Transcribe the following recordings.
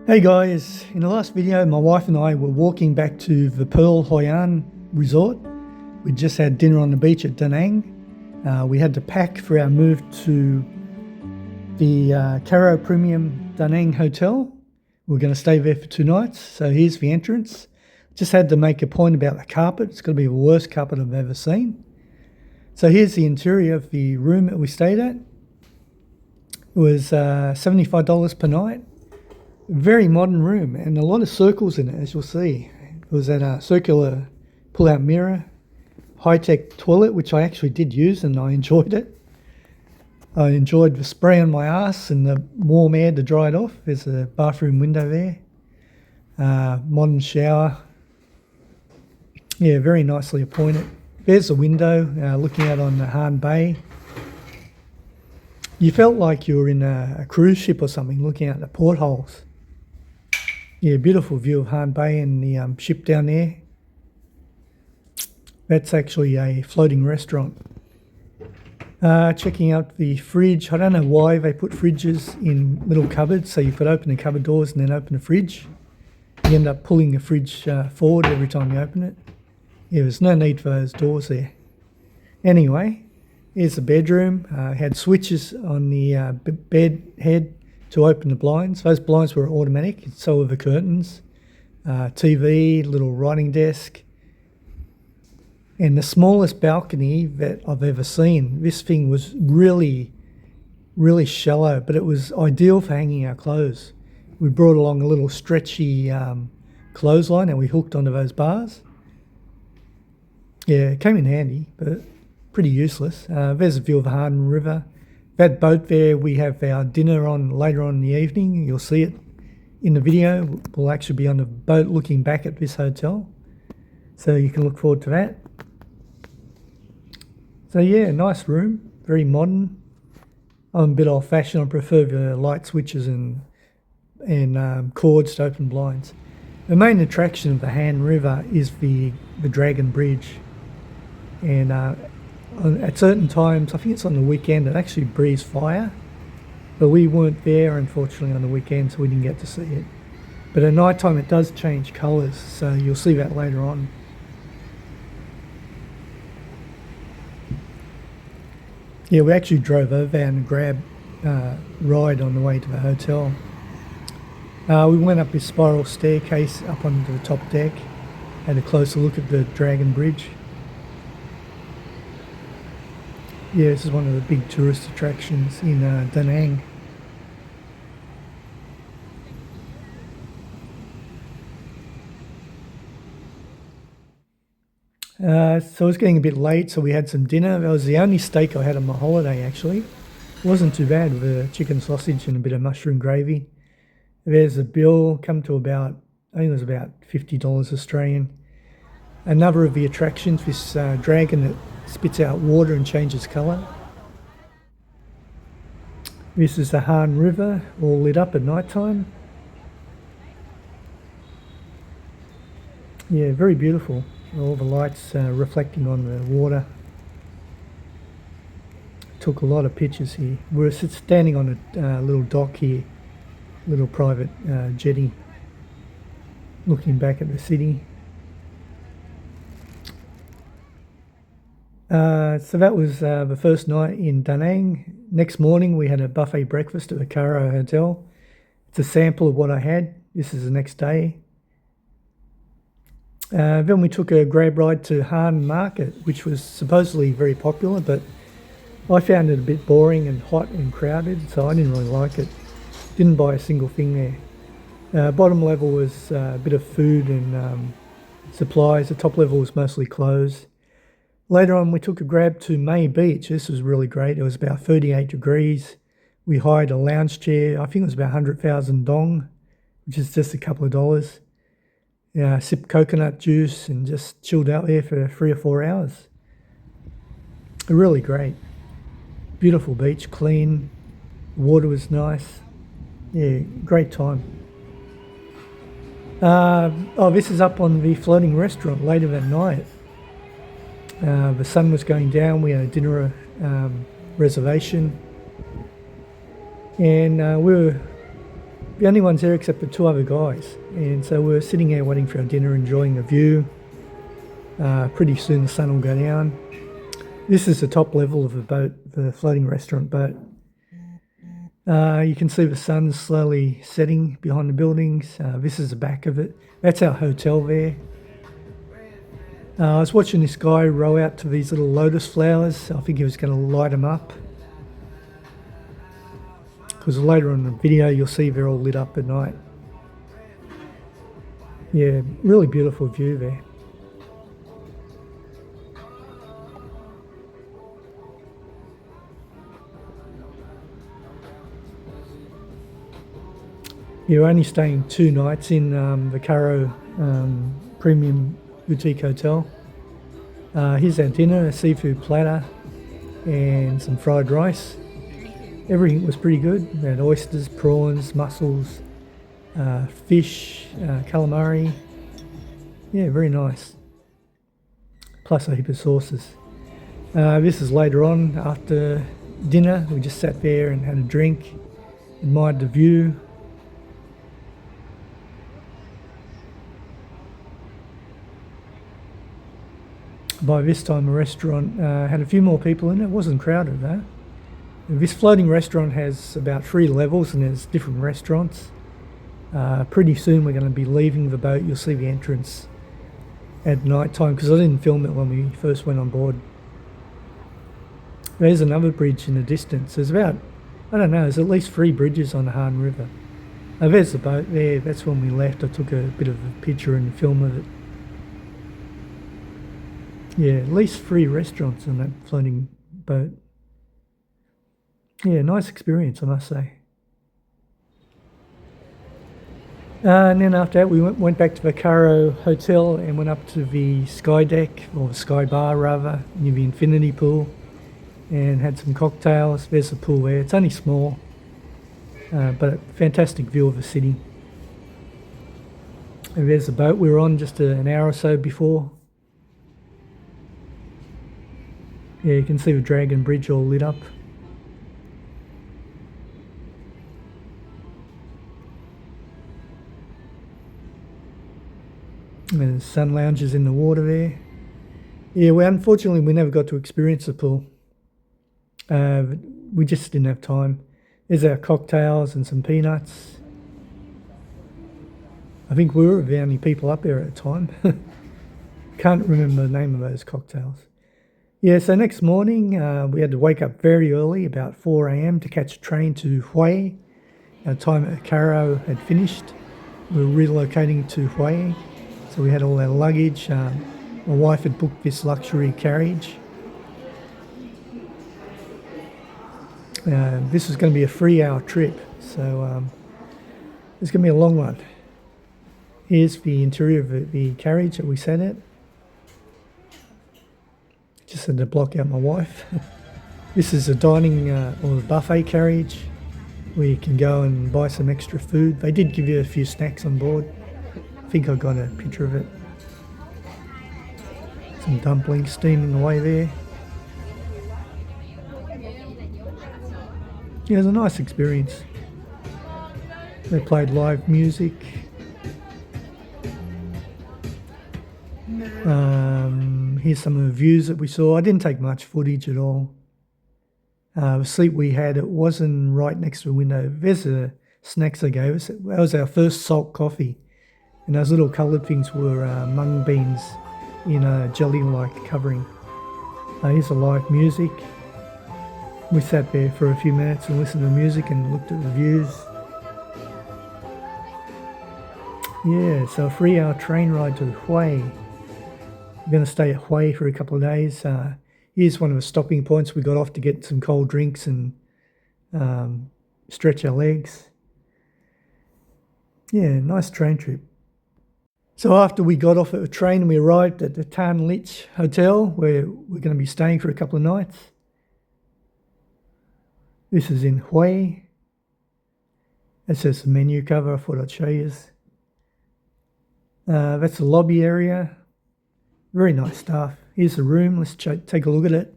Hey guys, in the last video my wife and I were walking back to the Pearl Hoi An resort. We just had dinner on the beach at Da Nang. We had to pack for our move to the Caro Premium Da Nang Hotel. We're going to stay there for 2 nights, so here's the entrance. Just had to make a point about the carpet. It's going to be the worst carpet I've ever seen. So here's the interior of the room that we stayed at. It was $75 per night. Very modern room and a lot of circles in it, as you'll see. It was a circular pull-out mirror, high-tech toilet, which I actually did use and I enjoyed it. I enjoyed the spray on my ass and the warm air to dry it off. There's a bathroom window there. Modern shower. Yeah, very nicely appointed. There's a window looking out on the Han Bay. You felt like you were in a cruise ship or something, looking out the portholes. Yeah, beautiful view of Han Bay and the ship down there. That's actually a floating restaurant. Checking out the fridge. I don't know why they put fridges in little cupboards, so you could open the cupboard doors and then open the fridge. You end up pulling the fridge forward every time you open it. Yeah, there's no need for those doors there. Anyway, here's the bedroom. Had switches on the bed head to open the blinds. Those blinds were automatic, so were the curtains. TV, little writing desk. And the smallest balcony that I've ever seen. This thing was really, really shallow, but it was ideal for hanging our clothes. We brought along a little stretchy clothesline and we hooked onto those bars. Yeah, it came in handy, but pretty useless. There's a view of the Harden River. That boat there, we have our dinner on later on in the evening. You'll see it in the video. We'll actually be on the boat looking back at this hotel. So you can look forward to that. So yeah, nice room, very modern. I'm a bit old fashioned. I prefer the light switches and cords to open blinds. The main attraction of the Han River is the Dragon Bridge. And at certain times, I think it's on the weekend, it actually breathes fire. But we weren't there, unfortunately, on the weekend, so we didn't get to see it. But at night time, it does change colours, so you'll see that later on. Yeah, we actually drove over there and grabbed ride on the way to the hotel. We went up this spiral staircase up onto the top deck, had a closer look at the Dragon Bridge. Yeah, this is one of the big tourist attractions in Da Nang. So it was getting a bit late, so we had some dinner. That was the only steak I had on my holiday, actually. It wasn't too bad with a chicken sausage and a bit of mushroom gravy. There's the bill, come to about, I think it was about $50 Australian. Another of the attractions, this dragon that spits out water and changes colour. This is the Han River, all lit up at night time. Yeah, very beautiful. All the lights reflecting on the water. Took a lot of pictures here. We're standing on a little dock here, little private jetty, looking back at the city. So that was the first night in Da Nang. Next morning we had a buffet breakfast at the Caro Hotel. It's a sample of what I had. This is the next day. Then we took a grab ride to Han Market, which was supposedly very popular, but I found it a bit boring and hot and crowded, so I didn't really like it. Didn't buy a single thing there. Bottom level was a bit of food and supplies. The top level was mostly clothes. Later on, we took a grab to May Beach. This was really great. It was about 38 degrees. We hired a lounge chair. I think it was about 100,000 dong, which is just a couple of dollars. Sipped coconut juice and just chilled out there for 3 or 4 hours. Really great. Beautiful beach, clean. Water was nice. Yeah, great time. This is up on the floating restaurant later that night. The sun was going down. We had a dinner reservation, and we were the only ones there except for two other guys. And so we're sitting there waiting for our dinner, enjoying the view. Pretty soon the sun will go down. This is the top level of the boat, the floating restaurant boat. You can see the sun slowly setting behind the buildings. This is the back of it. That's our hotel there. I was watching this guy row out to these little lotus flowers. I think he was going to light them up. Because later on in the video you'll see they're all lit up at night. Yeah, really beautiful view there. You're only staying 2 nights in the Caro Premium Boutique Hotel. Here's our dinner, a seafood platter and some fried rice. Everything was pretty good. We had oysters, prawns, mussels, fish, calamari. Yeah, very nice. Plus a heap of sauces. This is later on after dinner. We just sat there and had a drink, admired the view. By this time the restaurant had a few more people in it. It wasn't crowded though. This floating restaurant has about 3 levels and there's different restaurants. Pretty soon we're going to be leaving the boat. You'll see the entrance at night time because I didn't film it when we first went on board. There's another bridge in the distance. There's about, I don't know, there's at least 3 bridges on the Han River. There's the boat there. That's when we left. I took a bit of a picture and film of it. Yeah, at least 3 restaurants on that floating boat. Yeah, nice experience, I must say. And then after that, we went back to the Caro Hotel and went up to the sky deck, or the sky bar rather, near the infinity pool, and had some cocktails. There's the pool there. It's only small, but a fantastic view of the city. And there's the boat we were on just an hour or so before. Yeah, you can see the Dragon Bridge all lit up. And the sun lounges in the water there. Yeah, well, unfortunately we never got to experience the pool. We just didn't have time. There's our cocktails and some peanuts. I think we were the only people up there at the time. Can't remember the name of those cocktails. Yeah, so next morning we had to wake up very early, about 4 a.m. to catch a train to Hue. Our time at Caro had finished. We were relocating to Hue, so we had all our luggage. My wife had booked this luxury carriage. This was going to be a 3-hour trip, so it's going to be a long one. Here's the interior of the carriage that we sat at. Just had to block out my wife. This is a dining or a buffet carriage where you can go and buy some extra food. They did give you a few snacks on board. I think I got a picture of it. Some dumplings steaming away there. Yeah, it was a nice experience. They played live music. Here's some of the views that we saw. I didn't take much footage at all. The seat we had, it wasn't right next to a window. There's the snacks they gave us. That was our first salt coffee. And those little coloured things were mung beans in a jelly-like covering. Here's the live music. We sat there for a few minutes and listened to music and looked at the views. Yeah, so a 3-hour train ride to Hue. We're going to stay at Hue for a couple of days. Here's one of the stopping points. We got off to get some cold drinks and stretch our legs. Yeah, nice train trip. So after we got off at the train, we arrived at the Thanh Leich Hotel where we're going to be staying for a couple of nights. This is in Hue. It says the menu cover. I thought I'd show you. That's the lobby area. Very nice stuff. Here's the room. Let's take a look at it.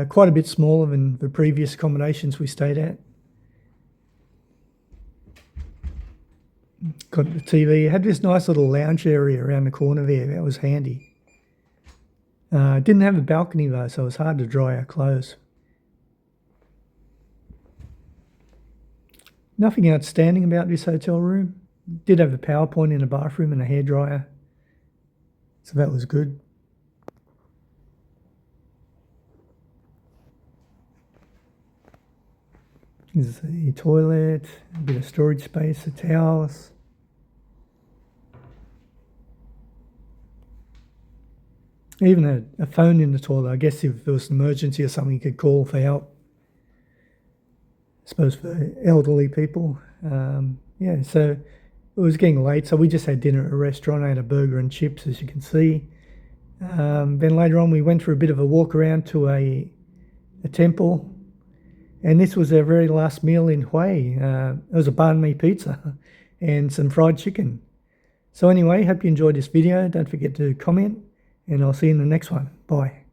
Quite a bit smaller than the previous accommodations we stayed at. Got the TV. It had this nice little lounge area around the corner there. That was handy. Didn't have a balcony though, so it was hard to dry our clothes. Nothing outstanding about this hotel room. Did have a PowerPoint in the bathroom and a hairdryer, so that was good. There's the toilet, a bit of storage space, the towels. Even a phone in the toilet. I guess if there was an emergency or something, you could call for help. I suppose for elderly people. Yeah, so it was getting late, so we just had dinner at a restaurant. I had a burger and chips, as you can see. Then later on, we went for a bit of a walk around to a temple. And this was our very last meal in Hawaii. It was a banh mi pizza and some fried chicken. So anyway, hope you enjoyed this video. Don't forget to comment, and I'll see you in the next one. Bye.